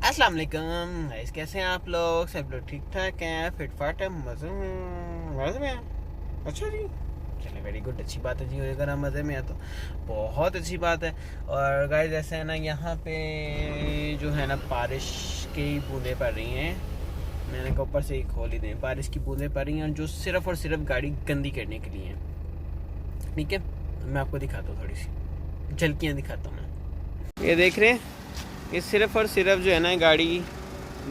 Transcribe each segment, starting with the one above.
अस्सलाम वालेकुम गाइस, कैसे हैं आप लोग? सब लोग ठीक ठाक हैं, फिट फाट है, मज़े में हैं। अच्छा जी, चलिए वेरी गुड, अच्छी बात है जी। अगर हम मज़े में हैं तो बहुत अच्छी बात है। और गाइस ऐसे है ना, यहाँ पे जो है ना बारिश की बूंदें पड़ रही हैं। मैंने कहा ऊपर से ही खोल ही दें, बारिश की बूंदें पड़ रही हैं जो सिर्फ़ और सिर्फ गाड़ी गंदी करने के लिए हैं। ठीक है, मैं आपको दिखाता हूँ, थोड़ी सी झलकियाँ दिखाता हूँ मैं। ये देख रहे हैं, ये सिर्फ़ और सिर्फ जो है ना गाड़ी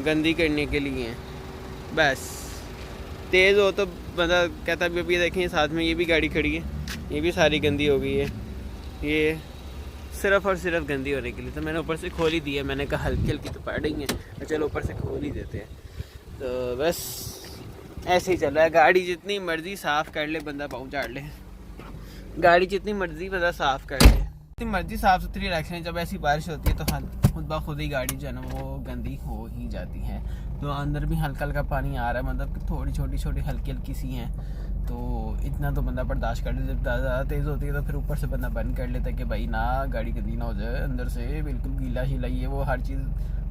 गंदी करने के लिए है। बस तेज़ हो तो बंदा कहता भी, अभी देखें साथ में ये भी गाड़ी खड़ी है, ये भी सारी गंदी हो गई है। ये सिर्फ़ और सिर्फ गंदी होने के लिए। तो मैंने ऊपर से खोल ही दी है। मैंने कहा हल्की हल्की तो पड़ रही है तो चलो ऊपर से खोल ही देते हैं। तो बस ऐसे ही चल रहा है। गाड़ी जितनी मर्ज़ी साफ़ कर ले बंदा, पाँव झाड़ ले, गाड़ी जितनी मर्ज़ी बंदा साफ़ कर ले, जितनी मर्ज़ी साफ़ सुथरी रखें, जब ऐसी बारिश होती है तो खुद ब खुद ही गाड़ी जो है ना वो गंदी हो ही जाती है। तो अंदर भी हल्का हल्का पानी आ रहा है, मतलब कि थोड़ी छोटी छोटी हल्की हल्की सी हैं, तो इतना तो बंदा बर्दाश्त कर ले। जब ज़्यादा तेज़ होती है तो फिर ऊपर से बंदा बंद कर लेता है कि भाई ना गाड़ी गंदी ना हो जाए, अंदर से बिल्कुल गीला शीला ये वो हर चीज़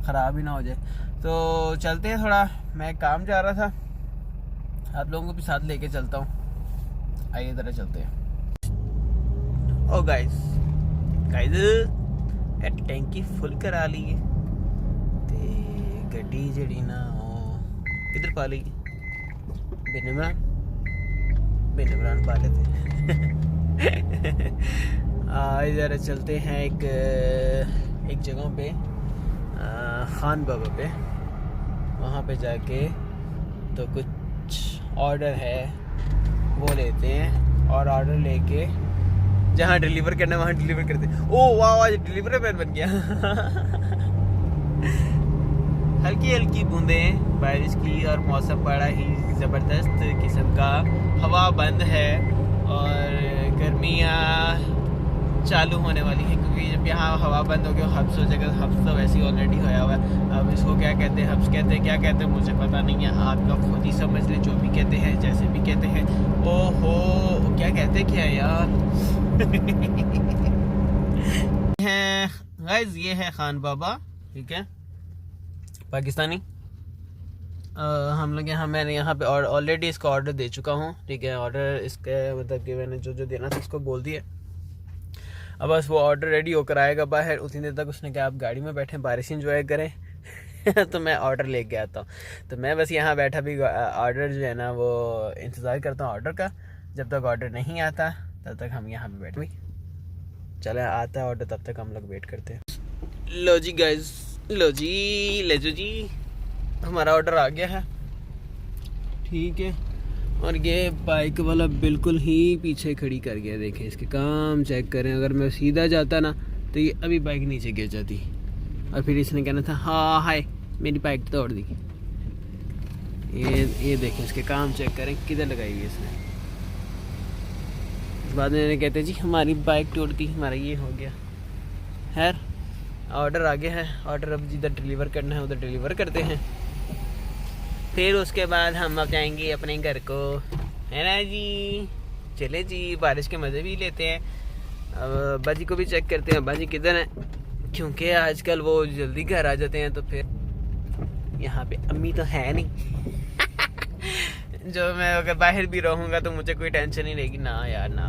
ख़राब ही ना हो जाए। तो चलते हैं, थोड़ा मैं काम जा रहा था, आप लोगों को भी साथ लेके चलता हूँ। आइए ज़रा चलते हैं। ओ गाइस टैंकी फुल करा ली है ते गड्डी जड़ी ना किधर पा ली, बिन इमरान पा लेते। आज ज़रा चलते हैं एक जगह पे, खान बाबा पे। वहाँ पे जाके तो कुछ ऑर्डर है वो लेते हैं, और ऑर्डर लेके जहाँ डिलीवर करना है वहाँ डिलीवर करते। ओ वाह, आज डिलीवरी मैन बन गया। हल्की हल्की बूंदें बारिश की, और मौसम बड़ा ही ज़बरदस्त किस्म का, हवा बंद है और गर्मियाँ चालू होने वाली है। क्योंकि जब यहाँ हवा बंद हो गया, हब्स हो जाएगा। हब्स तो वैसे ही ऑलरेडी होया हुआ है। अब इसको क्या कहते हैं, हब्स कहते हैं, क्या कहते हैं मुझे पता नहीं है, आप लोग खुद ही समझ लें, जो भी कहते हैं जैसे भी कहते हैं। ओहो, क्या कहते हैं क्या यार। है गाइस, ये है खान बाबा, ठीक है, पाकिस्तानी। हम लोग यहाँ, मैंने यहाँ पे ऑलरेडी इसका ऑर्डर दे चुका हूँ, ठीक है। ऑर्डर इसके मतलब कि मैंने जो देना था इसको बोल दिया। अब बस वो ऑर्डर रेडी होकर आएगा बाहर, उतनी देर तक उसने कहा आप गाड़ी में बैठें, बारिश इंजॉय करें। तो मैं ऑर्डर लेके आता हूँ। तो मैं बस यहाँ बैठा भी ऑर्डर जो है ना वो इंतज़ार करता हूँ ऑर्डर का। जब तक ऑर्डर नहीं आता तब तक हम यहाँ पे बैठे हुए, चले आता है ऑर्डर तब तक हम लोग वेट करते हैं। लो जी गाइस, लो जी, ले जो जी, हमारा ऑर्डर आ गया है, ठीक है। और ये बाइक वाला बिल्कुल ही पीछे खड़ी कर गया, देखें इसके काम चेक करें। अगर मैं सीधा जाता ना तो ये अभी बाइक नीचे गिर जाती, और फिर इसने कहना था हाँ हाय मेरी बाइक तोड़ दी। ये देखें इसके काम चेक करें, किधर लगाई हुई इसने। बाद में कहते जी हमारी बाइक तोड़ दी, हमारा ये हो गया। खैर ऑर्डर आ गया है, ऑर्डर अब जिधर डिलीवर करना है उधर डिलीवर करते हैं, फिर उसके बाद हम अब जाएंगे अपने घर को, है ना जी। चले जी, बारिश के मज़े भी लेते हैं। अब अब्बा जी को भी चेक करते हैं, अब्बा जी किधर हैं, क्योंकि आजकल वो जल्दी घर आ जाते हैं। तो फिर यहाँ पे अम्मी तो है नहीं। जो मैं अगर बाहर भी रहूँगा तो मुझे कोई टेंशन नहीं रहेगी ना यार, ना।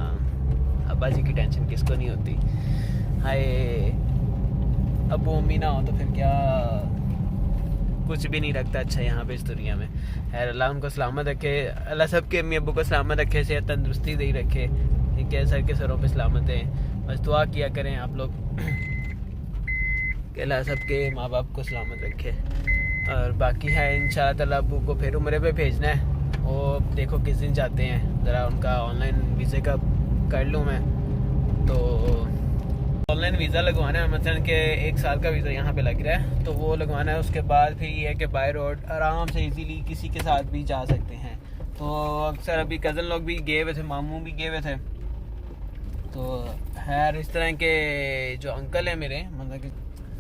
अब्बा जी की टेंशन किसको नहीं होती। हाय, अबू अम्मी ना हो तो फिर क्या, कुछ भी नहीं रखता अच्छा यहाँ पे इस दुनिया में। खैर अल्लाह उनको सलामत रखे, अल्लाह सबके अम्मी अब्बू को सलामत रखे, सेहत तंदुरुस्ती दे रखे, ठीक है, सर के सरों पे सलामत है। बस दुआ किया करें आप लोग कि अल्लाह सबके माँ बाप को सलामत रखे। और बाकी है इंशाअल्लाह ताला अब्बू को फिर उम्रे पे भेजना है, वो देखो किस दिन जाते हैं, ज़रा उनका ऑनलाइन वीज़े का कर लूँ मैं। तो ऑनलाइन वीज़ा लगवाना है, मतलब कि 1 साल का वीज़ा यहाँ पे लग रहा है, तो वो लगवाना है। उसके बाद फिर ये है कि बाय रोड आराम से इजीली किसी के साथ भी जा सकते हैं। तो अक्सर अभी कज़न लोग भी गए हुए थे, मामू भी गए हुए थे। तो खैर इस तरह के जो अंकल हैं मेरे, मतलब कि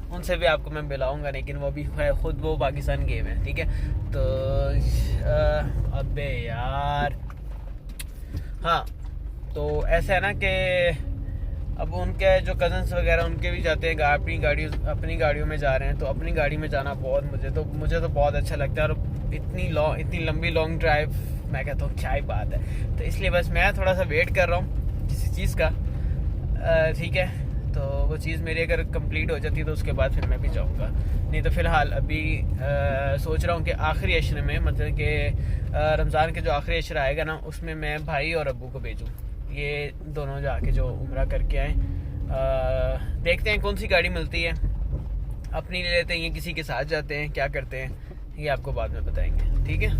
उनसे भी आपको मैं मिलाऊंगा, लेकिन वो भी ख़ुद वो पाकिस्तान गए हुए हैं, ठीक है। तो अबे यार, हाँ, तो ऐसा है ना कि अब उनके जो कज़न्स वगैरह उनके भी जाते हैं, अपनी गाड़ियों में जा रहे हैं, तो अपनी गाड़ी में जाना बहुत मुझे तो बहुत अच्छा लगता है। और इतनी लंबी लॉन्ग ड्राइव, मैं कहता हूँ क्या ही बात है। तो इसलिए बस मैं थोड़ा सा वेट कर रहा हूँ किसी चीज़ का, ठीक है। तो वो चीज़ मेरी अगर कंप्लीट हो जाती है तो उसके बाद फिर मैं भी जाऊँगा। नहीं तो फ़िलहाल अभी सोच रहा हूँ कि आखिरी अशरे में, मतलब कि रमज़ान के जो आखिरी अशरा आएगा ना, उसमें मैं भाई और अब्बू को भेजूँ, ये दोनों जाके जो उम्रा करके आए। देखते हैं कौन सी गाड़ी मिलती है, अपनी ले लेते हैं या किसी के साथ जाते हैं, क्या करते हैं ये आपको बाद में बताएंगे, ठीक है।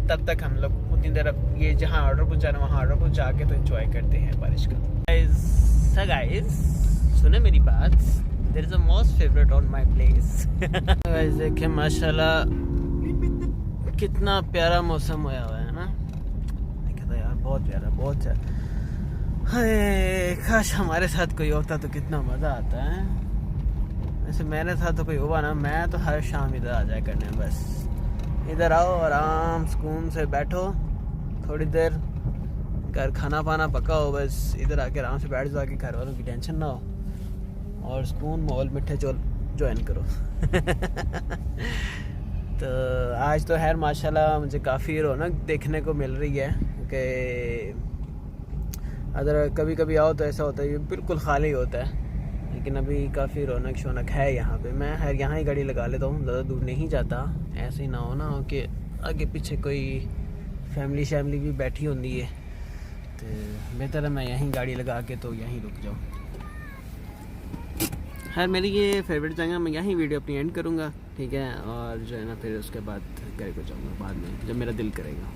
तब तक हम लोग उतनी देर अब ये जहाँ ऑर्डर पहुँचाना वहाँ ऑर्डर पहुँचा के तो एंजॉय करते हैं बारिश का। गाइस सुने मेरी बात, there is a most favourite on my place. Guys देखिए माशाल्लाह कितना प्यारा मौसम हुआ है ना, देखा था यार, बहुत प्यारा, बहुत प्यारा। हाय काश हमारे साथ कोई होता तो कितना मज़ा आता है। वैसे मेरे साथ तो कोई हुआ ना, मैं तो हर शाम इधर आ जाए करने, बस इधर आओ, आराम सुकून से बैठो, थोड़ी देर घर खाना पाना पका हो, बस इधर आके आराम से बैठ जाओ कि घर वालों की टेंशन ना हो, और सुकून मोल मिठे चोल ज्वाइन करो। तो आज तो खैर माशाल्लाह मुझे काफ़ी रौनक देखने को मिल रही है, कि अगर कभी कभी आओ तो ऐसा होता है ये बिल्कुल खाली होता है, लेकिन अभी काफ़ी रौनक शौनक है यहाँ पे। मैं खैर यहाँ ही गाड़ी लगा लेता हूँ, ज़्यादा दूर नहीं जाता, ऐसे ही ना हो ना कि आगे पीछे कोई फैमिली भी बैठी होती है, तो बेहतर है मैं यहीं गाड़ी लगा के तो यहीं रुक जाऊँ। खैर मेरी ये फेवरेट जगह, मैं यहीं वीडियो अपनी एंड करूँगा, ठीक है। और जो है ना फिर उसके बाद घर को जाऊँगा बाद में जब मेरा दिल करेगा।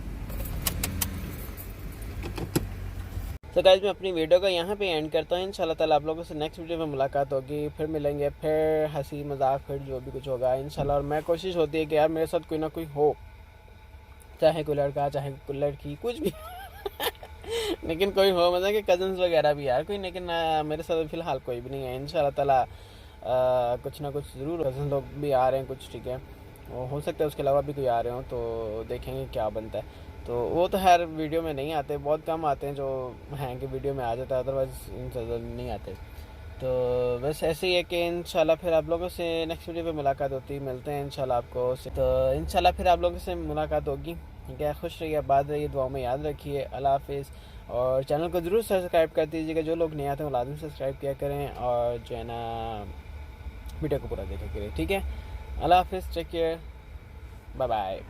तो गाइस मैं अपनी वीडियो को यहाँ पे एंड करता हूँ। इंशाल्लाह ताला आप लोगों से नेक्स्ट वीडियो में मुलाकात होगी, फिर मिलेंगे, फिर हंसी मजाक, फिर जो भी कुछ होगा इंशाल्लाह। और मैं कोशिश होती है कि यार मेरे साथ कोई ना कोई हो, चाहे कोई लड़का चाहे कोई लड़की, कुछ भी लेकिन कोई हो, मतलब कि कज़न्स वगैरह भी यार कोई, लेकिन मेरे साथ फ़िलहाल कोई भी नहीं है। इंशाल्लाह ताला कुछ ना कुछ ज़रूर, कज़न लोग भी आ रहे हैं कुछ, ठीक है, हो सकता है उसके अलावा भी कोई आ रहे हो, तो देखेंगे क्या बनता है। तो वो तो खैर वीडियो में नहीं आते, बहुत कम आते हैं जो हैं कि वीडियो में आ जाता है, अदरवाइज़ नहीं आते। तो बस ऐसे ही है कि इंशाल्लाह फिर आप लोगों से नेक्स्ट वीडियो पे मुलाकात होती, मिलते हैं इंशाल्लाह आपको। तो इंशाल्लाह फिर आप लोगों से मुलाकात होगी, ठीक है। खुश रहिए, बात रहिए, दुआ में याद रखिए। अल्लाह हाफिज़। और चैनल को ज़रूर सब्सक्राइब कर दीजिएगा, जो लोग नहीं आते वो लाज़िम सब्सक्राइब किया करें, और जो है ना वीडियो को पूरा देखा करें, ठीक है। अल्लाह हाफिज़, टेक केयर, बाय बाय।